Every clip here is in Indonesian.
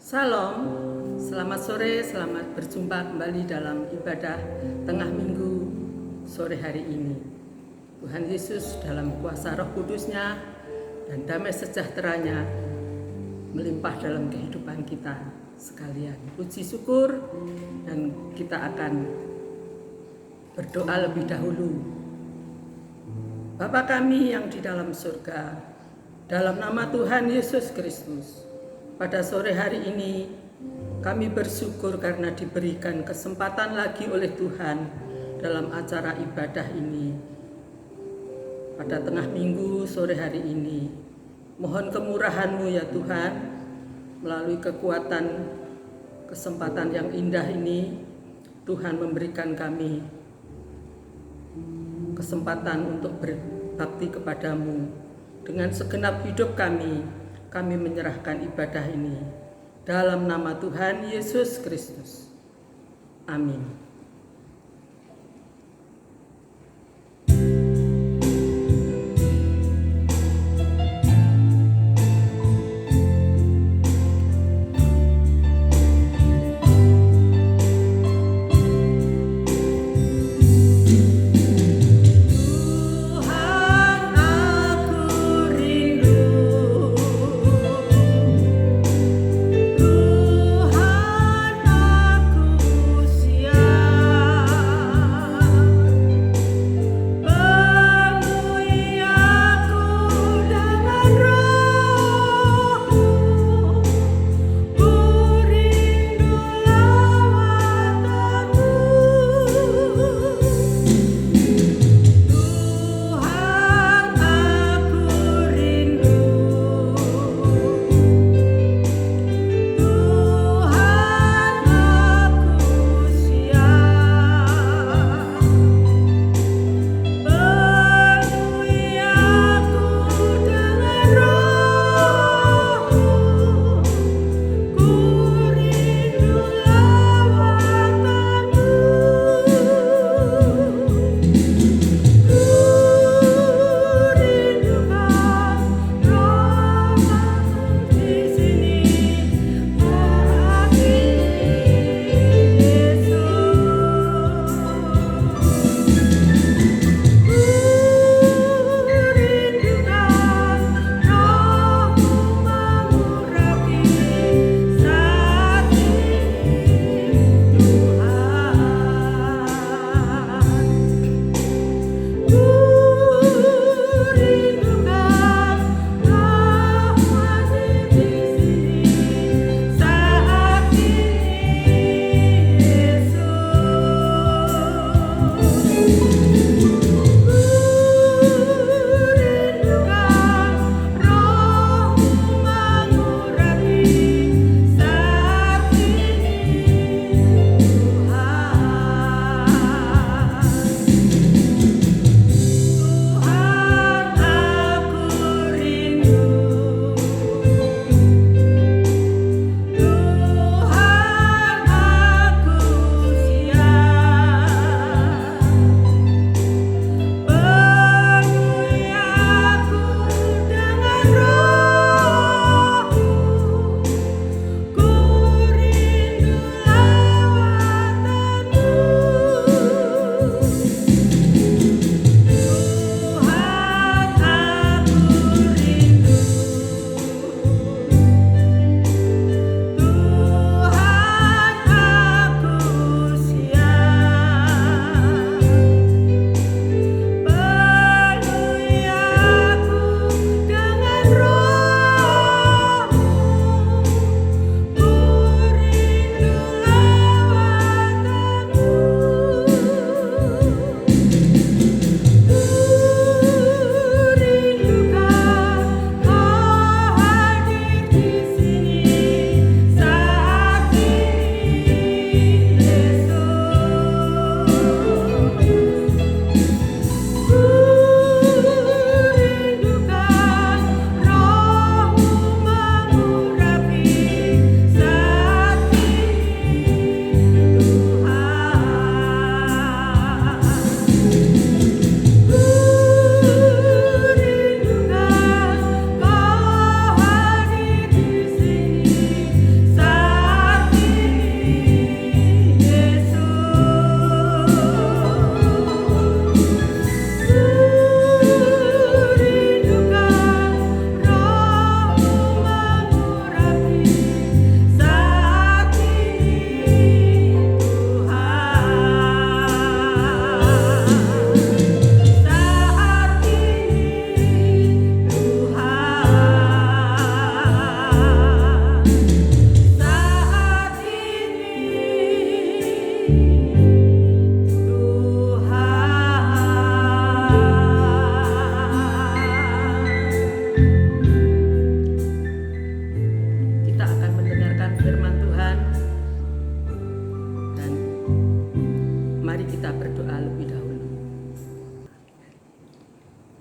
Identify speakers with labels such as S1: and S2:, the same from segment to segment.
S1: Salam, selamat sore, selamat berjumpa kembali dalam ibadah tengah minggu sore hari ini. Tuhan Yesus dalam kuasa Roh Kudus-Nya dan damai sejahteranya melimpah dalam kehidupan kita sekalian. Puji syukur, dan kita akan berdoa lebih dahulu. Bapa kami yang di dalam surga, dalam nama Tuhan Yesus Kristus, pada sore hari ini kami bersyukur karena diberikan kesempatan lagi oleh Tuhan dalam acara ibadah ini. Pada tengah minggu sore hari ini, mohon kemurahan-Mu ya Tuhan, melalui kekuatan kesempatan yang indah ini, Tuhan memberikan kami kesempatan untuk berbakti kepadamu. Dengan segenap hidup kami menyerahkan ibadah ini dalam nama Tuhan Yesus Kristus. Amin. Tuhan, aku siap.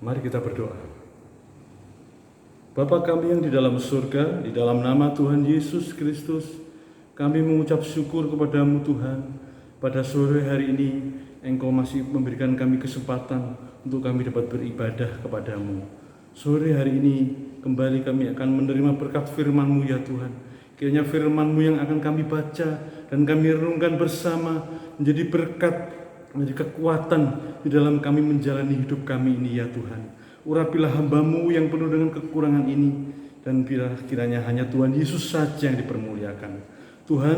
S2: Mari kita berdoa. Bapa kami yang di dalam surga, di dalam nama Tuhan Yesus Kristus, kami mengucap syukur kepadamu Tuhan. Pada sore hari ini, Engkau masih memberikan kami kesempatan untuk kami dapat beribadah kepadamu. Sore hari ini, kembali kami akan menerima berkat firman-Mu ya Tuhan. Kiranya firman-Mu yang akan kami baca dan kami renungkan bersama menjadi berkat, menjadi kekuatan di dalam kami menjalani hidup kami ini ya Tuhan. Urapilah hamba-Mu yang penuh dengan kekurangan ini, dan kiranya hanya Tuhan Yesus saja yang dipermuliakan. Tuhan,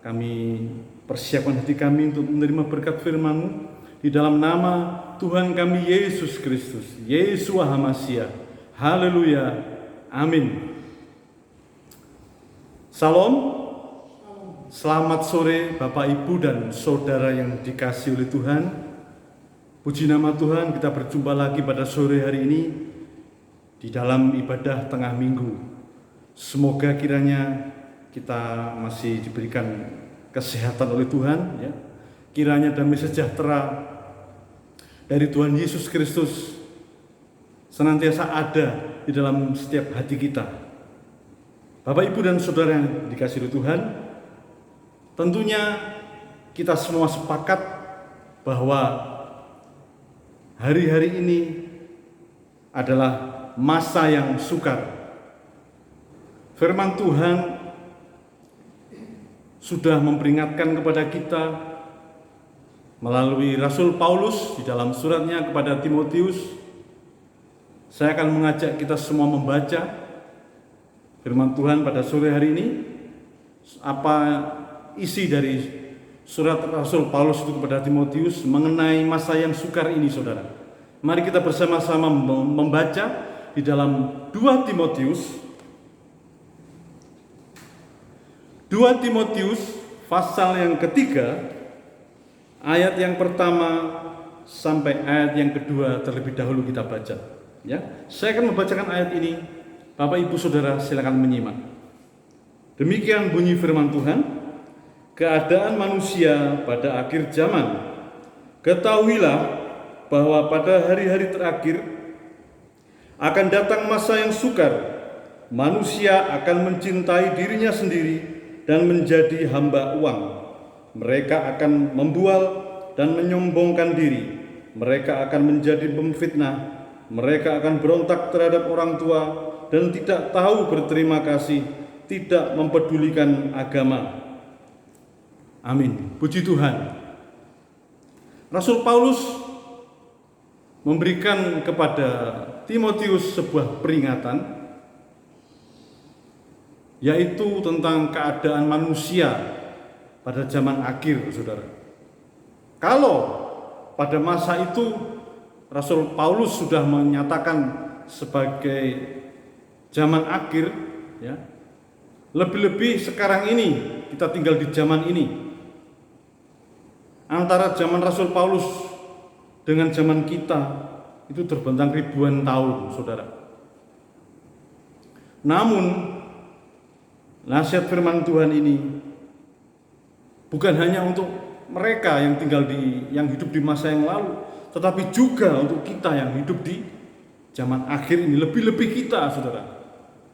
S2: kami persiapkan hati kami untuk menerima berkat firman-Mu di dalam nama Tuhan kami Yesus Kristus, Yeshua HaMashiach. Haleluya. Amin. Salam. Selamat sore Bapak, Ibu, dan Saudara yang dikasihi oleh Tuhan. Puji nama Tuhan, kita berjumpa lagi pada sore hari ini di dalam ibadah tengah minggu. Semoga kiranya kita masih diberikan kesehatan oleh Tuhan, ya. Kiranya damai sejahtera dari Tuhan Yesus Kristus senantiasa ada di dalam setiap hati kita. Bapak, Ibu, dan Saudara yang dikasihi oleh Tuhan, tentunya kita semua sepakat bahwa hari-hari ini adalah masa yang sukar. Firman Tuhan sudah memperingatkan kepada kita melalui Rasul Paulus di dalam suratnya kepada Timotius. Saya akan mengajak kita semua membaca firman Tuhan pada sore hari ini. Apa isi dari surat Rasul Paulus itu kepada Timotius mengenai masa yang sukar ini, saudara? Mari kita bersama-sama membaca di dalam 2 Timotius pasal yang ketiga, ayat yang pertama sampai ayat yang kedua terlebih dahulu kita baca. Ya, saya akan membacakan ayat ini. Bapak, Ibu, Saudara, silakan menyimak. Demikian bunyi firman Tuhan. Keadaan manusia pada akhir zaman. Ketahuilah bahwa pada hari-hari terakhir akan datang masa yang sukar. Manusia akan mencintai dirinya sendiri dan menjadi hamba uang. Mereka akan membual dan menyombongkan diri. Mereka akan menjadi pemfitnah. Mereka akan berontak terhadap orang tua dan tidak tahu berterima kasih, tidak mempedulikan agama. Amin. Puji Tuhan. Rasul Paulus memberikan kepada Timotius sebuah peringatan, yaitu tentang keadaan manusia pada zaman akhir, saudara. Kalau pada masa itu Rasul Paulus sudah menyatakan sebagai zaman akhir, ya, lebih-lebih sekarang ini kita tinggal di zaman ini. Antara zaman Rasul Paulus dengan zaman kita itu terbentang ribuan tahun, saudara. Namun nasihat firman Tuhan ini bukan hanya untuk mereka yang hidup di masa yang lalu, tetapi juga untuk kita yang hidup di zaman akhir ini, lebih-lebih kita, saudara,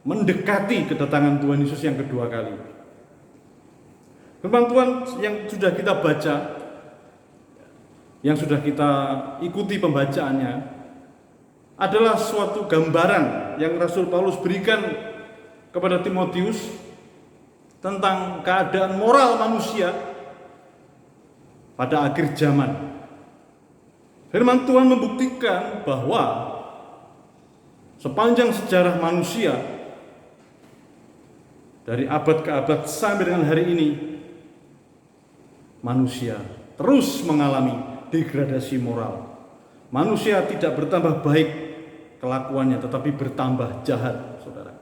S2: mendekati kedatangan Tuhan Yesus yang kedua kali. Firman Tuhan yang sudah kita baca, yang sudah kita ikuti pembacaannya, adalah suatu gambaran yang Rasul Paulus berikan kepada Timotius tentang keadaan moral manusia pada akhir zaman. Firman Tuhan membuktikan bahwa sepanjang sejarah manusia dari abad ke abad sampai dengan hari ini, manusia terus mengalami degradasi moral. Manusia tidak bertambah baik kelakuannya, tetapi bertambah jahat, saudara.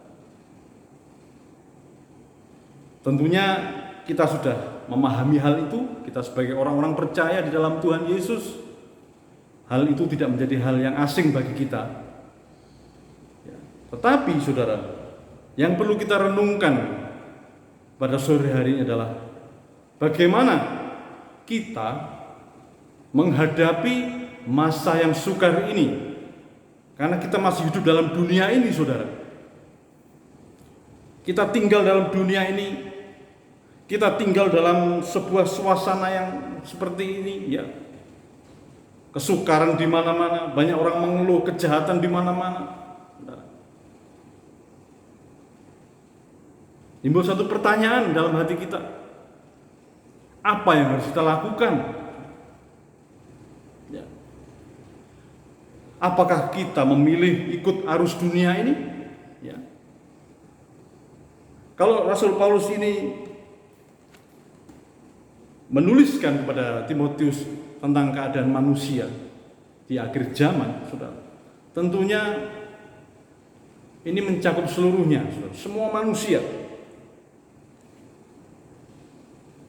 S2: Tentunya kita sudah memahami hal itu. Kita sebagai orang-orang percaya di dalam Tuhan Yesus, hal itu tidak menjadi hal yang asing bagi kita. Tetapi, saudara, yang perlu kita renungkan pada sore hari ini adalah bagaimana kita menghadapi masa yang sukar ini Karena kita masih hidup dalam dunia ini, saudara. Kita tinggal dalam dunia ini, kita tinggal dalam sebuah suasana yang seperti ini, ya. Kesukaran di mana-mana, banyak orang mengeluh, kejahatan di mana-mana. Timbul satu pertanyaan dalam hati kita. Apa yang harus kita lakukan? Ya. Apakah kita memilih ikut arus dunia ini? Ya. Kalau Rasul Paulus ini menuliskan kepada Timotius tentang keadaan manusia di akhir zaman, saudara, tentunya ini mencakup seluruhnya, saudara, semua manusia,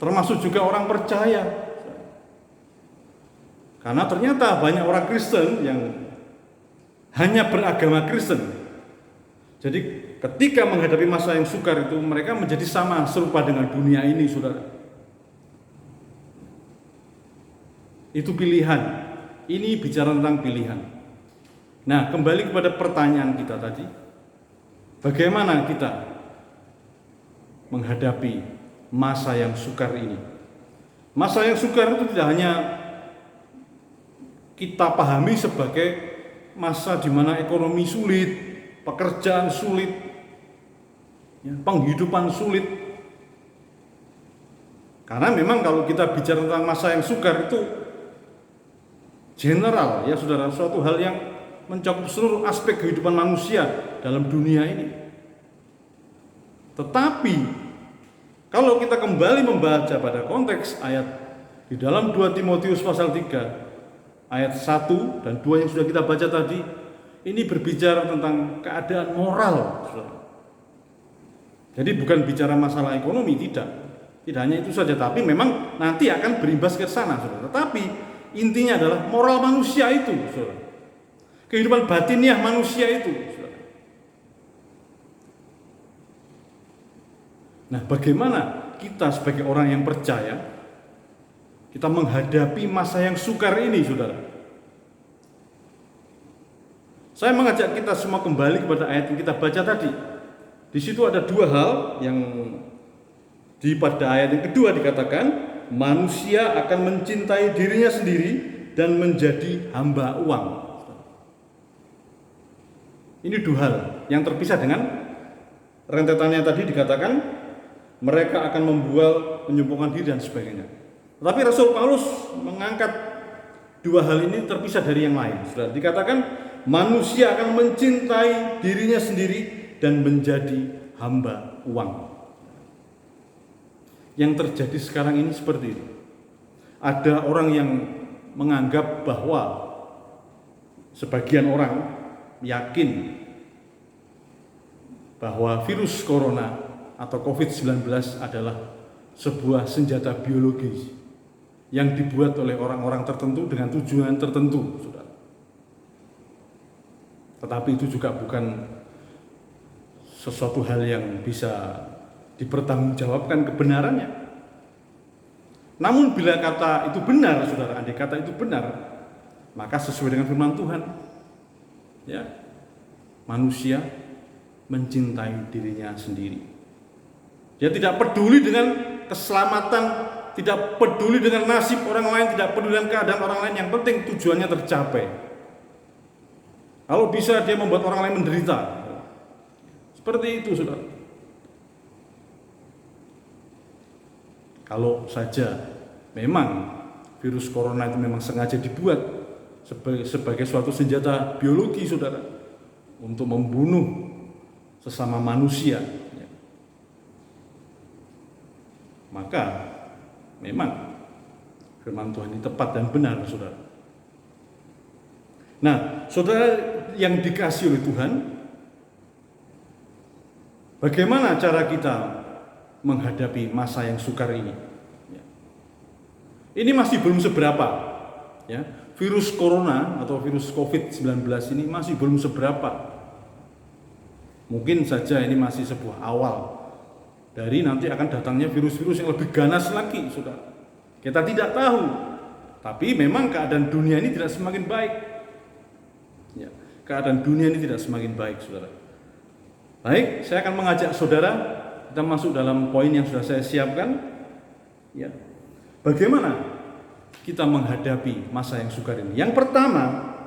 S2: termasuk juga orang percaya. Karena ternyata banyak orang Kristen yang hanya beragama Kristen. Jadi ketika menghadapi masa yang sukar itu, mereka menjadi sama serupa dengan dunia ini, saudara. Itu pilihan. Ini bicara tentang pilihan. Nah, kembali kepada pertanyaan kita tadi. Bagaimana kita menghadapi masa yang sukar ini? Masa yang sukar itu tidak hanya kita pahami sebagai masa di mana ekonomi sulit, pekerjaan sulit, penghidupan sulit. Karena memang kalau kita bicara tentang masa yang sukar itu general, ya saudara, suatu hal yang mencakup seluruh aspek kehidupan manusia dalam dunia ini. Tetapi kalau kita kembali membaca pada konteks ayat di dalam 2 Timotius pasal 3 ayat 1 dan 2 yang sudah kita baca tadi, ini berbicara tentang keadaan moral, saudara. Jadi bukan bicara masalah ekonomi, tidak hanya itu saja, tapi memang nanti akan berimbas ke sana, saudara. Tetapi intinya adalah moral manusia itu, saudara. Kehidupan batiniah manusia itu, saudara. Nah, bagaimana kita sebagai orang yang percaya kita menghadapi masa yang sukar ini, saudara? Saya mengajak kita semua kembali kepada ayat yang kita baca tadi. Di situ ada dua hal yang pada ayat yang kedua dikatakan, manusia akan mencintai dirinya sendiri dan menjadi hamba uang. Ini dua hal yang terpisah dengan rentetannya tadi dikatakan mereka akan membual, menyombongkan diri dan sebagainya. Tetapi Rasul Paulus mengangkat dua hal ini terpisah dari yang lain. Sudah dikatakan manusia akan mencintai dirinya sendiri dan menjadi hamba uang. Yang terjadi sekarang ini seperti itu. Ada orang yang menganggap bahwa sebagian orang yakin bahwa virus corona atau COVID-19 adalah sebuah senjata biologis yang dibuat oleh orang-orang tertentu dengan tujuan tertentu, saudara. Tetapi itu juga bukan sesuatu hal yang bisa dipertanggungjawabkan kebenarannya. Namun bila kata itu benar, saudara, andai kata itu benar, maka sesuai dengan firman Tuhan, ya, manusia mencintai dirinya sendiri. Dia tidak peduli dengan keselamatan, tidak peduli dengan nasib orang lain, tidak peduli dengan keadaan orang lain. Yang penting tujuannya tercapai. Kalau bisa dia membuat orang lain menderita, seperti itu, saudara. Kalau saja memang virus corona itu memang sengaja dibuat sebagai suatu senjata biologi, saudara, untuk membunuh sesama manusia, ya, maka memang firman Tuhan ini tepat dan benar, saudara. Nah, saudara yang dikasihi oleh Tuhan, bagaimana cara kita menghadapi masa yang sukar ini? Ini masih belum seberapa, ya. Virus corona atau virus COVID-19 ini masih belum seberapa. Mungkin saja ini masih sebuah awal dari nanti akan datangnya virus-virus yang lebih ganas lagi, saudara. Kita tidak tahu, tapi memang keadaan dunia ini tidak semakin baik. Ya. keadaan dunia ini tidak semakin baik, saudara. Baik, saya akan mengajak saudara kita masuk dalam poin yang sudah saya siapkan. Ya, bagaimana kita menghadapi masa yang sukar ini? Yang pertama,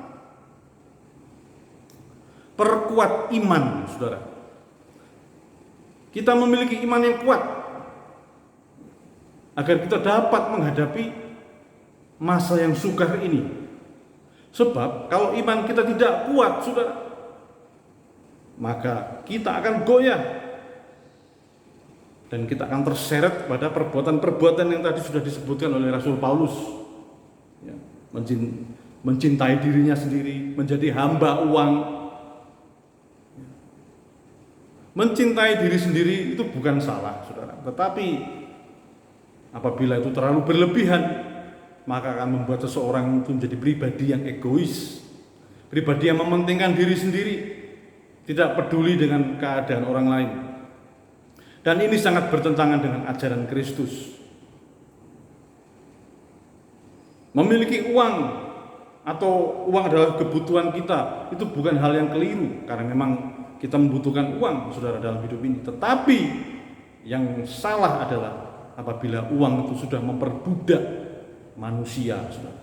S2: perkuat iman, saudara. Kita memiliki iman yang kuat agar kita dapat menghadapi masa yang sukar ini. Sebab kalau iman kita tidak kuat, saudara, maka kita akan goyah dan kita akan terseret pada perbuatan-perbuatan yang tadi sudah disebutkan oleh Rasul Paulus. Ya, mencintai dirinya sendiri, menjadi hamba uang. Mencintai diri sendiri itu bukan salah, saudara. Tetapi apabila itu terlalu berlebihan, maka akan membuat seseorang itu menjadi pribadi yang egois, pribadi yang mementingkan diri sendiri, tidak peduli dengan keadaan orang lain. Dan ini sangat bertentangan dengan ajaran Kristus. Memiliki uang atau uang adalah kebutuhan kita, itu bukan hal yang keliru, karena memang kita membutuhkan uang, saudara, dalam hidup ini. Tetapi yang salah adalah apabila uang itu sudah memperbudak manusia, saudara.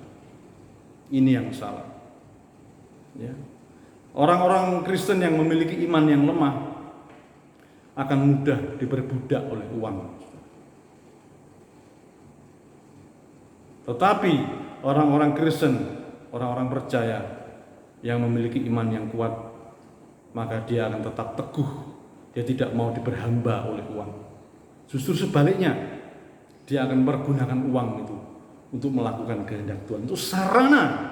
S2: Ini yang salah. Ya. Orang-orang Kristen yang memiliki iman yang lemah akan mudah diperbudak oleh uang. Tetapi orang-orang Kristen, orang-orang percaya yang memiliki iman yang kuat, maka dia akan tetap teguh. Dia tidak mau diperhamba oleh uang. Justru sebaliknya, dia akan mempergunakan uang itu untuk melakukan kehendak Tuhan. Itu sarana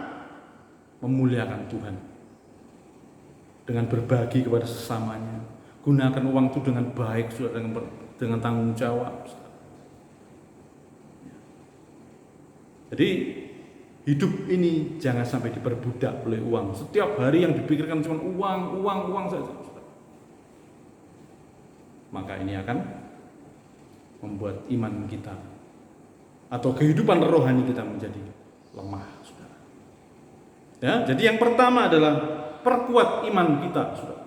S2: memuliakan Tuhan. Dengan berbagi kepada sesamanya. Gunakan uang itu dengan baik, dengan tanggung jawab. Jadi hidup ini jangan sampai diperbudak oleh uang. Setiap hari yang dipikirkan cuma uang saja. Maka ini akan membuat iman kita atau kehidupan rohani kita menjadi lemah, saudara. Ya, jadi yang pertama adalah perkuat iman kita, saudara.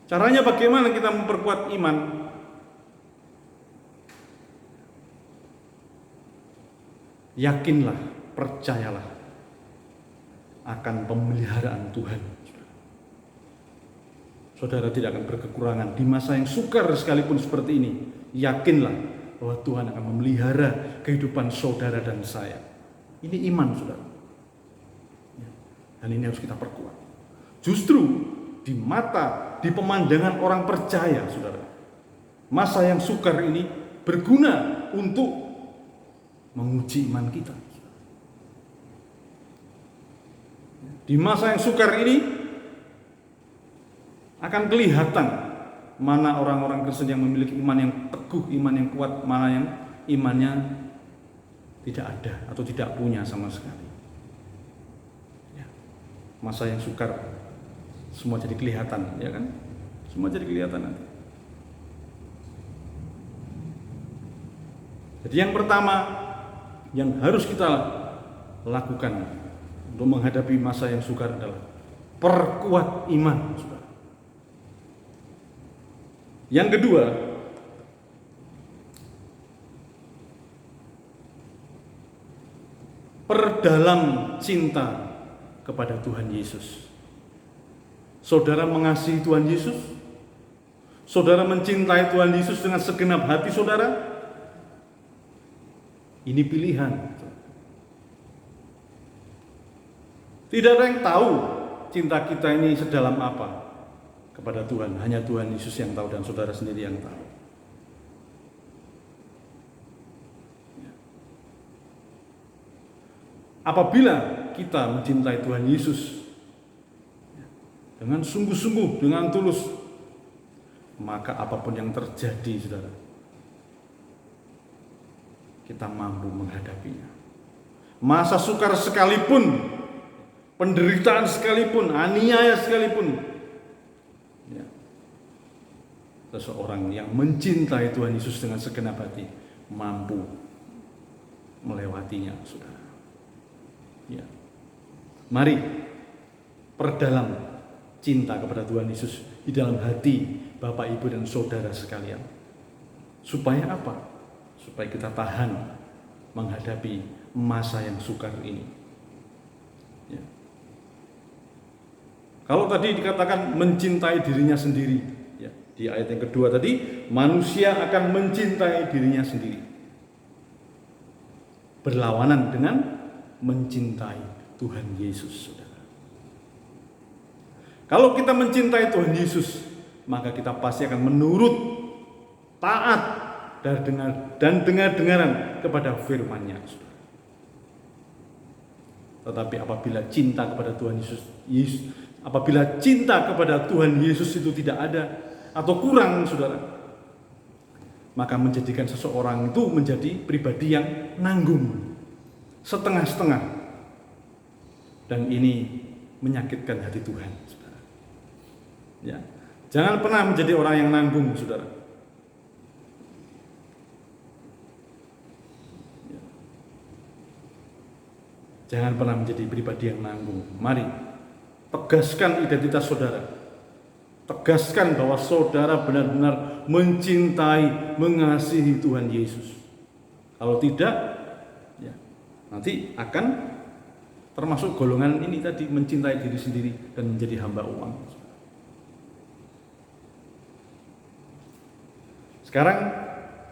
S2: Caranya bagaimana kita memperkuat iman? Yakinlah, percayalah akan pemeliharaan Tuhan. Saudara tidak akan berkekurangan di masa yang sukar sekalipun seperti ini. Yakinlah bahwa Tuhan akan memelihara kehidupan saudara dan saya. Ini iman, saudara. Dan ini harus kita perkuat. Justru di mata, di pemandangan orang percaya, saudara, masa yang sukar ini berguna untuk menguji iman kita. Di masa yang sukar ini akan kelihatan mana orang-orang Kristen yang memiliki iman yang teguh, iman yang kuat, mana yang imannya tidak ada atau tidak punya sama sekali. Ya. Masa yang sukar semua jadi kelihatan, ya kan? Semua jadi kelihatan nanti. Jadi yang pertama yang harus kita lakukan untuk menghadapi masa yang sukar adalah perkuat iman, saudara. Yang kedua, perdalam cinta kepada Tuhan Yesus. Saudara mengasihi Tuhan Yesus? Saudara mencintai Tuhan Yesus dengan segenap hati saudara? Ini pilihan. Tidak ada yang tahu cinta kita ini sedalam apa kepada Tuhan. Hanya Tuhan Yesus yang tahu dan saudara sendiri yang tahu. Apabila kita mencintai Tuhan Yesus dengan sungguh-sungguh, dengan tulus, maka apapun yang terjadi, saudara, kita mampu menghadapinya. Masa sukar sekalipun, penderitaan sekalipun, aniaya sekalipun, ya, seseorang yang mencintai Tuhan Yesus dengan segenap hati mampu melewatinya, saudara. Ya. Mari perdalam cinta kepada Tuhan Yesus di dalam hati Bapak, Ibu, dan saudara sekalian. Supaya apa? Supaya kita tahan menghadapi masa yang sukar ini. Ya. Kalau tadi dikatakan mencintai dirinya sendiri, ya, di ayat yang kedua tadi, manusia akan mencintai dirinya sendiri. Berlawanan dengan mencintai Tuhan Yesus, saudara. Kalau kita mencintai Tuhan Yesus, maka kita pasti akan menurut, taat, dan dengar-dengaran kepada firman-Nya, saudara. Tetapi apabila cinta kepada Tuhan apabila cinta kepada Tuhan Yesus itu tidak ada atau kurang, saudara, maka menjadikan seseorang itu menjadi pribadi yang nanggung, setengah-setengah, dan ini menyakitkan hati Tuhan, saudara. Ya, jangan pernah menjadi orang yang nanggung, saudara. Ya. Jangan pernah menjadi pribadi yang nanggung. Mari tegaskan identitas saudara. Tegaskan bahwa saudara benar-benar mencintai, mengasihi Tuhan Yesus. Kalau tidak, ya, nanti akan termasuk golongan ini tadi, mencintai diri sendiri dan menjadi hamba uang. Sekarang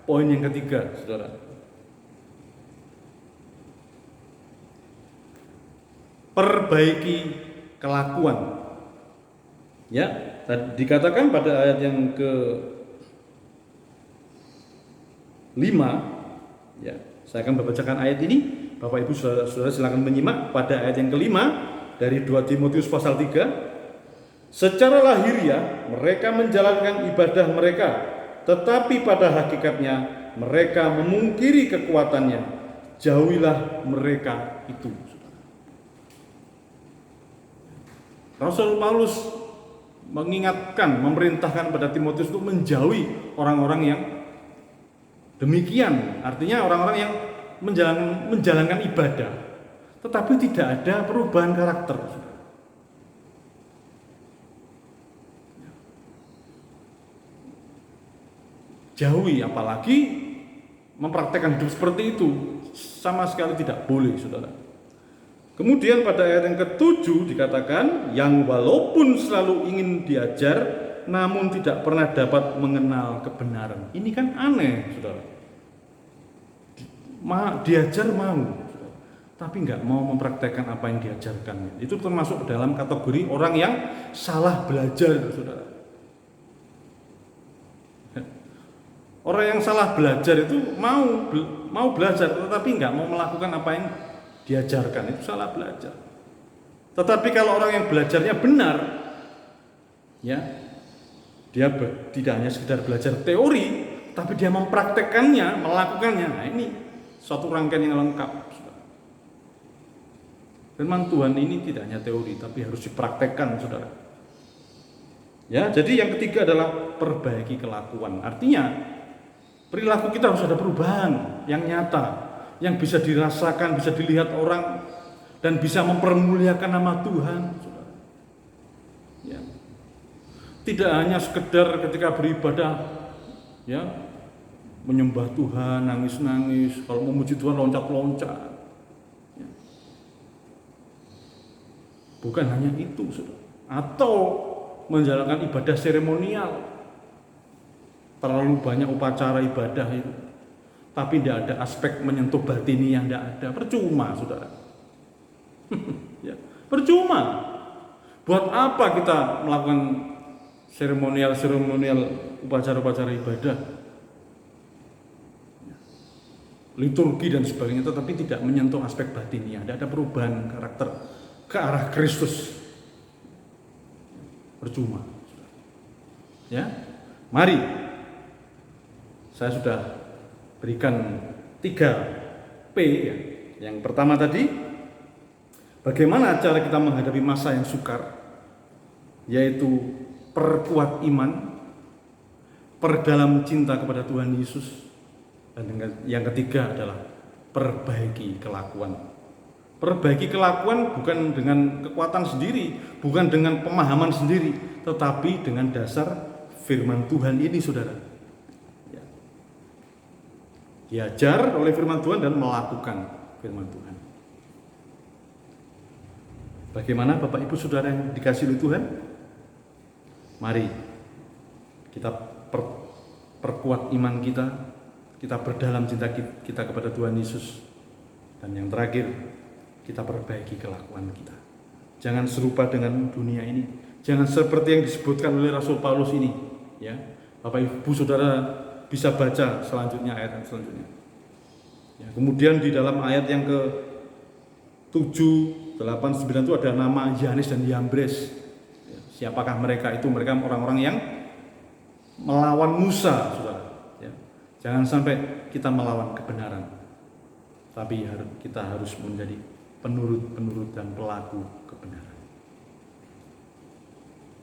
S2: poin yang ketiga, saudara. Perbaiki kelakuan. Ya, tadi dikatakan pada ayat yang ke-5, ya, saya akan membacakan ayat ini. Bapak Ibu Saudara silakan menyimak pada ayat yang ke-5 dari 2 Timotius pasal 3. Secara lahiriah mereka menjalankan ibadah mereka, tetapi pada hakikatnya mereka memungkiri kekuatannya. Jauhilah mereka itu. Rasul Paulus mengingatkan, memerintahkan pada Timotius untuk menjauhi orang-orang yang demikian. Artinya orang-orang yang menjalankan ibadah, tetapi tidak ada perubahan karakter. Jauhi, apalagi mempraktekkan hidup seperti itu, sama sekali tidak boleh, saudara. Kemudian pada ayat yang ke-7 dikatakan, yang walaupun selalu ingin diajar, namun tidak pernah dapat mengenal kebenaran. Ini kan aneh, saudara. Diajar mau, tapi nggak mau mempraktekkan apa yang diajarkan. Itu termasuk dalam kategori orang yang salah belajar, saudara. Orang yang salah belajar itu mau belajar, tetapi nggak mau melakukan apa yang diajarkan, itu salah belajar. Tetapi kalau orang yang belajarnya benar, ya, dia tidak hanya sekedar belajar teori, tapi dia mempraktekkannya, melakukannya. Nah, ini suatu rangkaian yang lengkap. Firman Tuhan ini tidak hanya teori, tapi harus dipraktekkan, saudara. Ya, jadi yang ketiga adalah perbaiki kelakuan. Artinya perilaku kita harus ada perubahan yang nyata, yang bisa dirasakan, bisa dilihat orang, dan bisa mempermuliakan nama Tuhan, saudara. Ya. Tidak hanya sekedar ketika beribadah, ya, menyembah Tuhan, nangis-nangis, kalau memuji Tuhan loncat-loncat. Ya. Bukan hanya itu, saudara. Atau menjalankan ibadah seremonial, terlalu banyak upacara ibadah itu, tapi tidak ada aspek menyentuh batini yang tidak ada. Percuma, saudara. Ya, percuma. Buat apa kita melakukan seremonial upacara-upacara ibadah, liturgi dan sebagainya, tetapi tidak menyentuh aspek batinnya, tidak ada perubahan karakter ke arah Kristus. Percuma. Ya, mari, saya sudah berikan 3P, ya. Yang pertama tadi, bagaimana cara kita menghadapi masa yang sukar, yaitu perkuat iman, perdalam cinta kepada Tuhan Yesus, dan yang ketiga adalah perbaiki kelakuan. Perbaiki kelakuan bukan dengan kekuatan sendiri, bukan dengan pemahaman sendiri, tetapi dengan dasar firman Tuhan ini, saudara. Ya. Diajar oleh firman Tuhan dan melakukan firman Tuhan. Bagaimana Bapak Ibu Saudara yang dikasihi oleh Tuhan? Mari kita perkuat iman kita, kita berdalam cinta kita kepada Tuhan Yesus. Dan yang terakhir, kita perbaiki kelakuan kita. Jangan serupa dengan dunia ini. Jangan seperti yang disebutkan oleh Rasul Paulus ini. Ya, Bapak Ibu Saudara bisa baca selanjutnya ayat selanjutnya. Ya, kemudian di dalam ayat yang ke 7, 8, 9 itu ada nama Yanes dan Yambres. Ya, siapakah mereka itu? Mereka orang-orang yang melawan Musa, saudara. Ya, jangan sampai kita melawan kebenaran, tapi kita harus menjadi penurut dan pelaku kebenaran.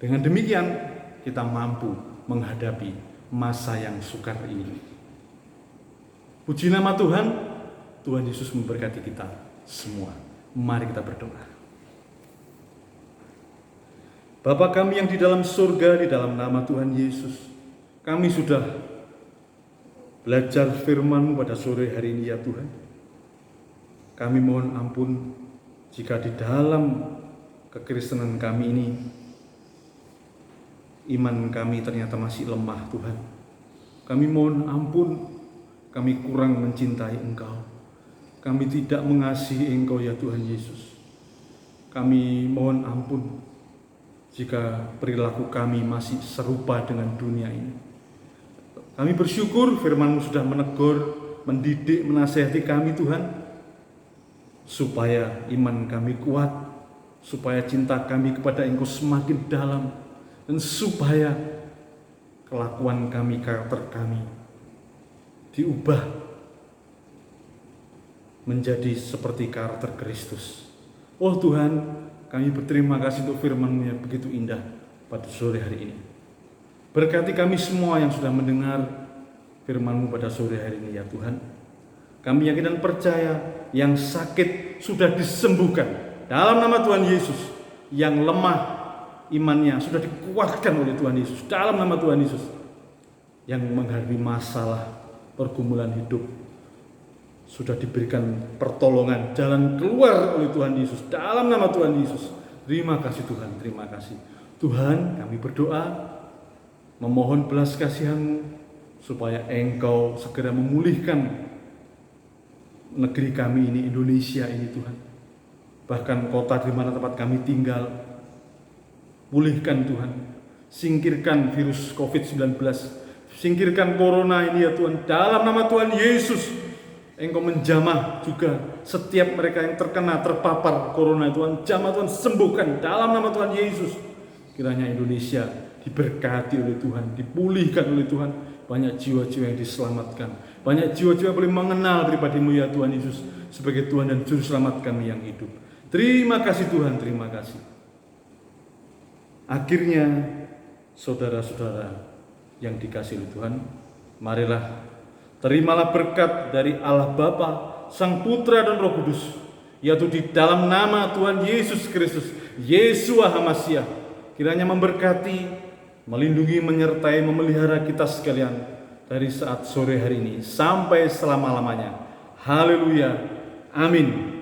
S2: Dengan demikian kita mampu menghadapi masa yang sukar ini. Puji nama Tuhan, Tuhan Yesus memberkati kita semua. Mari kita berdoa. Bapa kami yang di dalam surga, di dalam nama Tuhan Yesus, kami sudah belajar firman-Mu pada sore hari ini ya Tuhan. Kami mohon ampun jika di dalam kekristenan kami ini iman kami ternyata masih lemah Tuhan. Kami mohon ampun, kami kurang mencintai Engkau. Kami tidak mengasihi Engkau ya Tuhan Yesus. Kami mohon ampun jika perilaku kami masih serupa dengan dunia ini. Kami bersyukur firman-Mu sudah menegur, mendidik, menasihati kami Tuhan, supaya iman kami kuat, supaya cinta kami kepada Engkau semakin dalam, dan supaya kelakuan kami, karakter kami diubah menjadi seperti karakter Kristus. Oh Tuhan, kami berterima kasih untuk firman-Mu yang begitu indah pada sore hari ini. Berkati kami semua yang sudah mendengar firman-Mu pada sore hari ini ya Tuhan. Kami yakin dan percaya yang sakit sudah disembuhkan dalam nama Tuhan Yesus. Yang lemah imannya sudah dikuatkan oleh Tuhan Yesus dalam nama Tuhan Yesus. Yang menghadapi masalah pergumulan hidup sudah diberikan pertolongan, jalan keluar oleh Tuhan Yesus dalam nama Tuhan Yesus. Terima kasih Tuhan, terima kasih. Tuhan, kami berdoa memohon belas kasihan-Mu supaya Engkau segera memulihkan negeri kami ini, Indonesia ini Tuhan. Bahkan kota di mana tempat kami tinggal. Pulihkan Tuhan. Singkirkan virus COVID-19. Singkirkan corona ini ya Tuhan. Dalam nama Tuhan Yesus, Engkau menjamah juga setiap mereka yang terkena, terpapar corona Tuhan. Jamah Tuhan, sembuhkan dalam nama Tuhan Yesus. Kiranya Indonesia diberkati oleh Tuhan, dipulihkan oleh Tuhan. Banyak jiwa-jiwa yang diselamatkan. Banyak jiwa-jiwa yang boleh mengenal pribadi-Mu ya Tuhan Yesus sebagai Tuhan dan Juru Selamat kami yang hidup. Terima kasih Tuhan, terima kasih. Akhirnya, saudara-saudara yang dikasihi oleh Tuhan, marilah terimalah berkat dari Allah Bapa, Sang Putra dan Roh Kudus, yaitu di dalam nama Tuhan Yesus Kristus, Yeshua HaMashiach, kiranya memberkati, melindungi, menyertai, memelihara kita sekalian dari saat sore hari ini sampai selama-lamanya. Haleluya. Amin.